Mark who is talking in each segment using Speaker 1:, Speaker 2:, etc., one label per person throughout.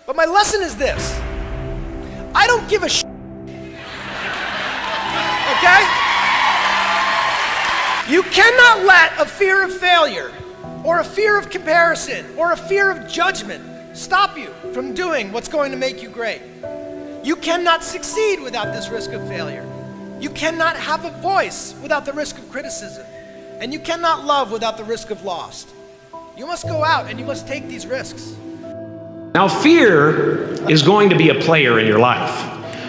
Speaker 1: But my lesson is this. I don't give a shit. Okay? You cannot let a fear of failure or a fear of comparison or a fear of judgment stop you from doing what's going to make you great. You cannot succeed without this risk of failure. You cannot have a voice without the risk of criticism. And you cannot love without the risk of loss. You must go out and you must take these risks.
Speaker 2: Now, fear is going to be a player in your life,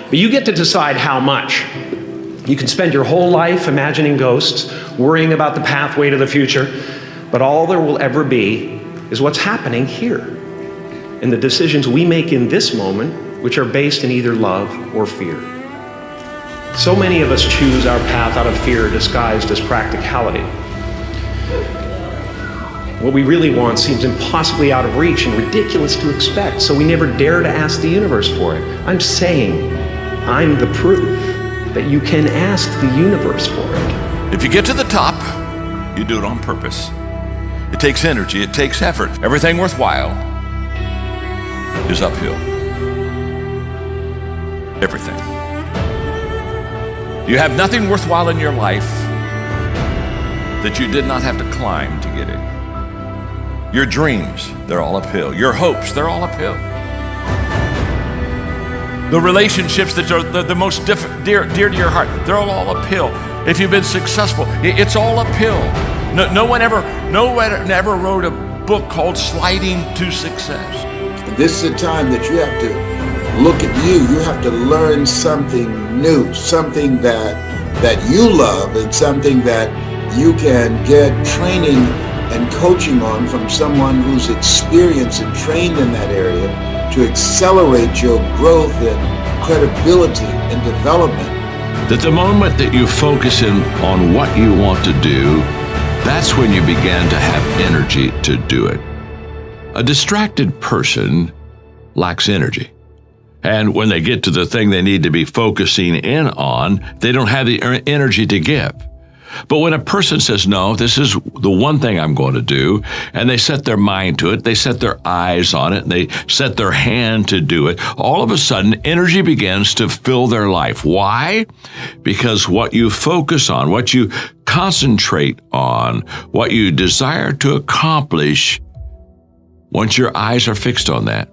Speaker 2: but you get to decide how much. You can spend your whole life imagining ghosts, worrying about the pathway to the future, but all there will ever be is what's happening here, and the decisions we make in this moment, which are based in either love or fear. So many of us choose our path out of fear disguised as practicality. What we really want seems impossibly out of reach and ridiculous to expect, so we never dare to ask the universe for it. I'm saying, I'm the proof that you can ask the universe for it.
Speaker 3: If you get to the top, you do it on purpose. It takes energy, it takes effort. Everything worthwhile is uphill. Everything. You have nothing worthwhile in your life that you did not have to climb to get it. Your dreams, they're all uphill. Your hopes, they're all uphill. The relationships that are the most dear to your heart, they're all uphill. If you've been successful, it's all uphill. No one ever wrote a book called Sliding to Success.
Speaker 4: This is a time that you have to look at you. You have to learn something new, something that you love, and something that you can get training and coaching on from someone who's experienced and trained in that area to accelerate your growth and credibility and development.
Speaker 5: That the moment that you focus in on what you want to do, that's when you begin to have energy to do it. A distracted person lacks energy. And when they get to the thing they need to be focusing in on, they don't have the energy to give. But when a person says, no, this is the one thing I'm going to do, and they set their mind to it, they set their eyes on it, and they set their hand to do it, all of a sudden, energy begins to fill their life. Why? Because what you focus on, what you concentrate on, what you desire to accomplish, once your eyes are fixed on that,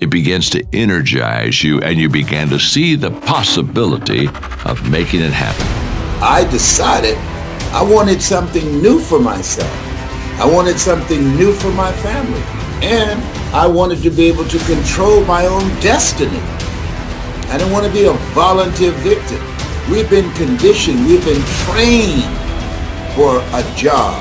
Speaker 5: it begins to energize you, and you begin to see the possibility of making it happen.
Speaker 4: I decided I wanted something new for myself. I wanted something new for my family. And I wanted to be able to control my own destiny. I didn't want to be a volunteer victim. We've been conditioned, we've been trained for a job.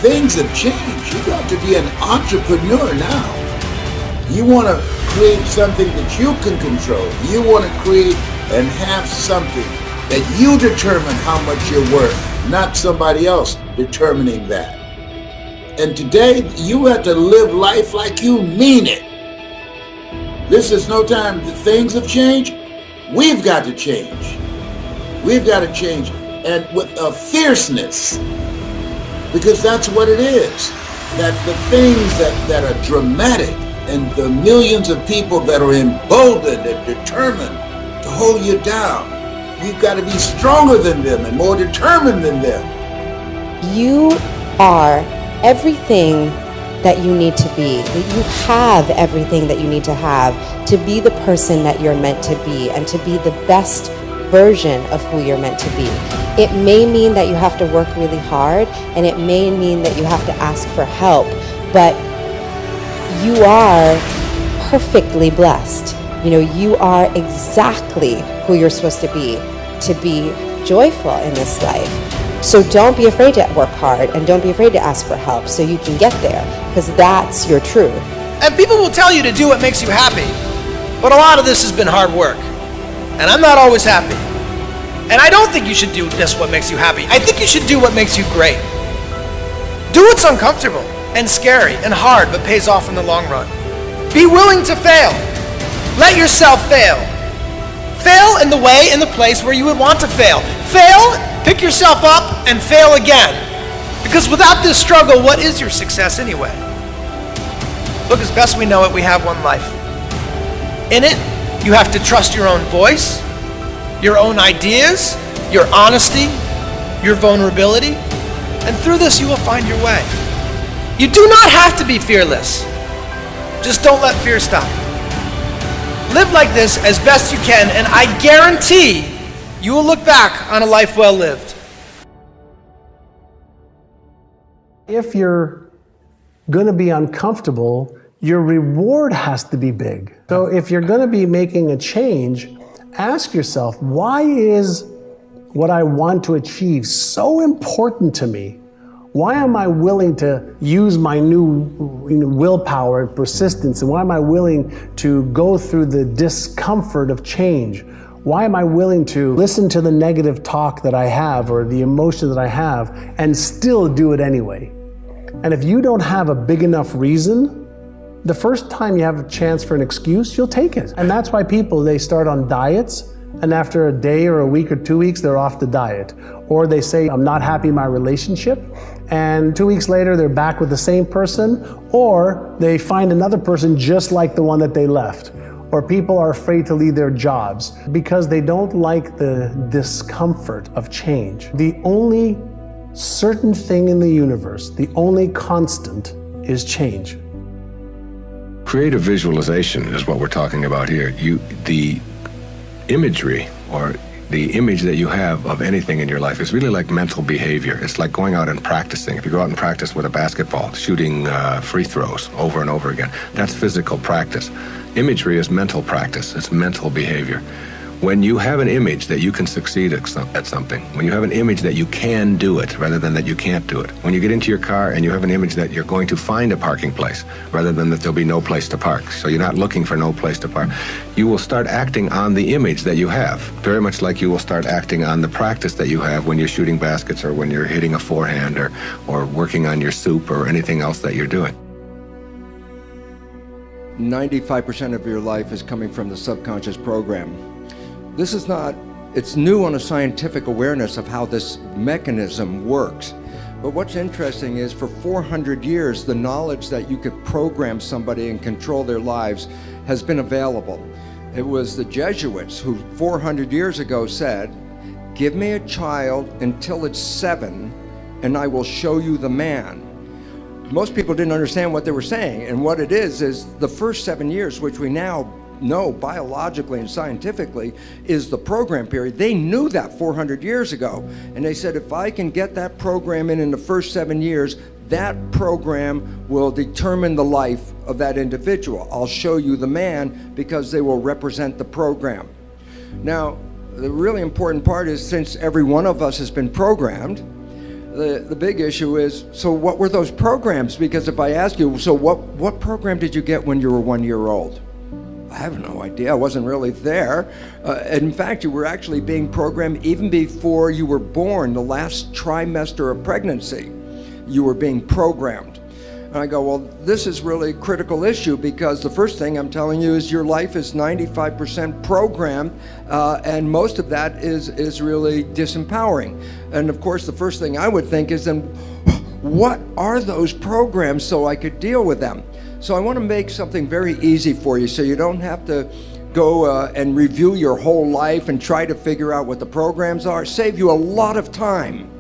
Speaker 4: Things have changed. You got to be an entrepreneur now. You want to create something that you can control. You want to create and have something that you determine how much you're worth, not somebody else determining that. And today, you have to live life like you mean it. This is no time that things have changed. We've got to change. We've got to change, and with a fierceness, because that's what it is. That the things that are dramatic and the millions of people that are emboldened and determined to hold you down, you've got to be stronger than them and more determined than them.
Speaker 6: You are everything that you need to be. That you have everything that you need to have to be the person that you're meant to be and to be the best version of who you're meant to be. It may mean that you have to work really hard, and it may mean that you have to ask for help, but you are perfectly blessed. You know, you are exactly who you're supposed to be joyful in this life. So don't be afraid to work hard, and don't be afraid to ask for help so you can get there, because that's your truth.
Speaker 1: And people will tell you to do what makes you happy, but a lot of this has been hard work, and I'm not always happy. And I don't think you should do just what makes you happy. I think you should do what makes you great. Do what's uncomfortable and scary and hard, but pays off in the long run. Be willing to fail. Let yourself fail. Fail in the way, in the place where you would want to fail. Fail, pick yourself up, and fail again. Because without this struggle, what is your success anyway? Look, as best we know it, we have one life. In it, you have to trust your own voice, your own ideas, your honesty, your vulnerability, and through this you will find your way. You do not have to be fearless. Just don't let fear stop. Live like this as best you can, and I guarantee you will look back on a life well lived.
Speaker 7: If you're going to be uncomfortable, your reward has to be big. So if you're going to be making a change, ask yourself, why is what I want to achieve so important to me? Why am I willing to use my new willpower and persistence? And why am I willing to go through the discomfort of change? Why am I willing to listen to the negative talk that I have or the emotion that I have and still do it anyway? And if you don't have a big enough reason, the first time you have a chance for an excuse, you'll take it. And that's why people, they start on diets, and after a day or a week or 2 weeks, they're off the diet. Or they say, I'm not happy in my relationship, and 2 weeks later, they're back with the same person, or they find another person just like the one that they left. Or people are afraid to leave their jobs because they don't like the discomfort of change. The only certain thing in the universe, the only constant, is change.
Speaker 5: Creative visualization is what we're talking about here. The imagery or the image that you have of anything in your life is really like mental behavior. It's like going out and practicing. If you go out and practice with a basketball, shooting free throws over and over again, that's physical practice. Imagery is mental practice. It's mental behavior. When you have an image that you can succeed at something, when you have an image that you can do it rather than that you can't do it, when you get into your car and you have an image that you're going to find a parking place rather than that there'll be no place to park, so you're not looking for no place to park, you will start acting on the image that you have, very much like you will start acting on the practice that you have when you're shooting baskets or when you're hitting a forehand or working on your soup or anything else that you're doing.
Speaker 8: 95% of your life is coming from the subconscious program. This is not, it's new on a scientific awareness of how this mechanism works. But what's interesting is for 400 years, the knowledge that you could program somebody and control their lives has been available. It was the Jesuits who 400 years ago said, give me a child until it's 7 and I will show you the man. Most people didn't understand what they were saying, and what it is the first 7 years, which we now know biologically and scientifically is the program period. They knew that 400 years ago, and they said if I can get that program in the first 7 years, that program will determine the life of that individual. I'll show you the man because they will represent the program. Now, the really important part is since every one of us has been programmed, the big issue is, so what were those programs? Because if I ask you, so what program did you get when you were 1 year old? I have no idea. I wasn't really there. In fact, you were actually being programmed even before you were born, the last trimester of pregnancy. You were being programmed. And I go, well, this is really a critical issue because the first thing I'm telling you is your life is 95% programmed, and most of that is really disempowering. And of course, the first thing I would think is then, what are those programs so I could deal with them? So I want to make something very easy for you so you don't have to go and review your whole life and try to figure out what the programs are. Save you a lot of time.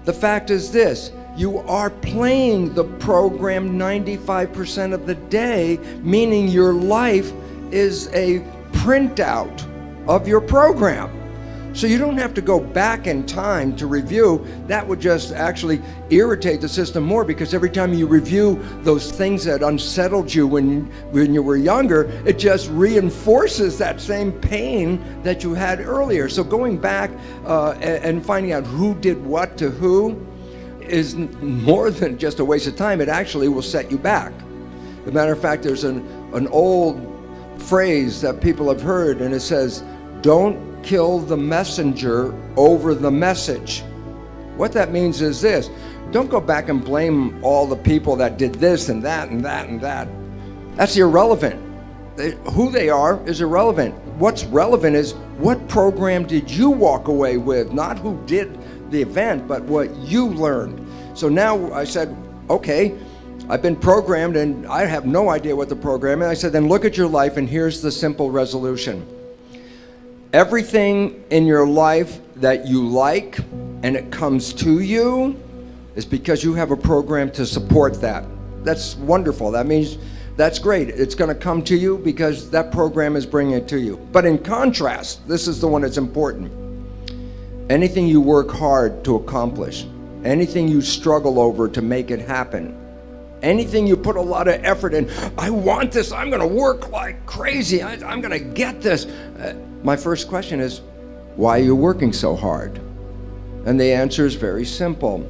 Speaker 8: The fact is this, you are playing the program 95% of the day, meaning your life is a printout of your program. So you don't have to go back in time to review. That would just actually irritate the system more because every time you review those things that unsettled you when you were younger, it just reinforces that same pain that you had earlier. So going back and finding out who did what to who is more than just a waste of time. It actually will set you back. As a matter of fact, there's an old phrase that people have heard, and it says, don't kill the messenger over the message. What that means is this, don't go back and blame all the people that did this and that and that and that. That's irrelevant. Who they are is irrelevant. What's relevant is what program did you walk away with, not who did the event, but what you learned. So now I said, okay, I've been programmed and I have no idea what the program is. I said, then look at your life and here's the simple resolution. Everything in your life that you like and it comes to you is because you have a program to support that. That's wonderful. That means that's great. It's going to come to you because that program is bringing it to you. But in contrast, this is the one that's important. Anything you work hard to accomplish, anything you struggle over to make it happen, anything you put a lot of effort in, I want this, I'm going to work like crazy, I'm going to get this. My first question is, why are you working so hard? And the answer is very simple.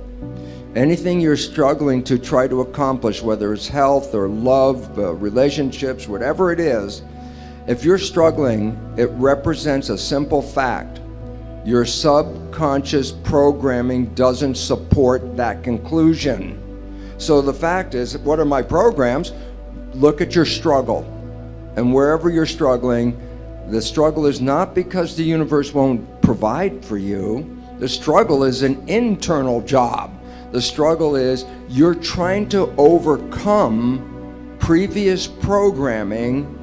Speaker 8: Anything you're struggling to try to accomplish, whether it's health or love, relationships, whatever it is, if you're struggling, it represents a simple fact. Your subconscious programming doesn't support that conclusion. So the fact is, what are my programs? Look at your struggle. And wherever you're struggling, the struggle is not because the universe won't provide for you. The struggle is an internal job. The struggle is you're trying to overcome previous programming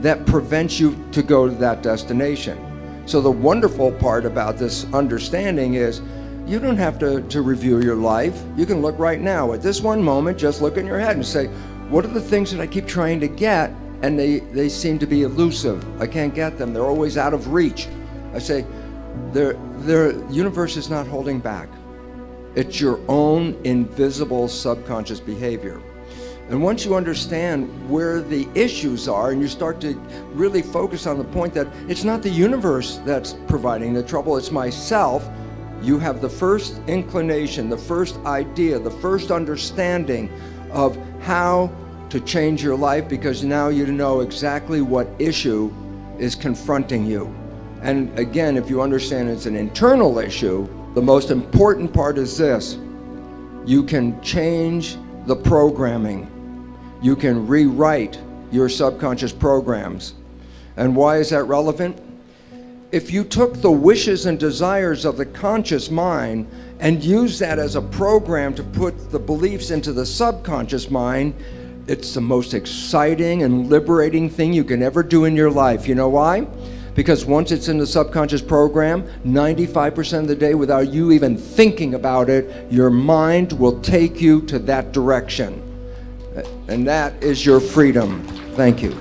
Speaker 8: that prevents you to go to that destination. So the wonderful part about this understanding is you don't have to review your life. You can look right now at this one moment, just look in your head and say, what are the things that I keep trying to get and they seem to be elusive. I can't get them. They're always out of reach. I say, the universe is not holding back. It's your own invisible subconscious behavior. And once you understand where the issues are and you start to really focus on the point that it's not the universe that's providing the trouble, it's myself, you have the first inclination, the first idea, the first understanding of how to change your life, because now you know exactly what issue is confronting you. And again, if you understand it's an internal issue, the most important part is this: you can change the programming. You can rewrite your subconscious programs. And why is that relevant? If you took the wishes and desires of the conscious mind and used that as a program to put the beliefs into the subconscious mind, it's the most exciting and liberating thing you can ever do in your life. You know why? Because once it's in the subconscious program, 95% of the day, without you even thinking about it, your mind will take you to that direction. And that is your freedom. Thank you.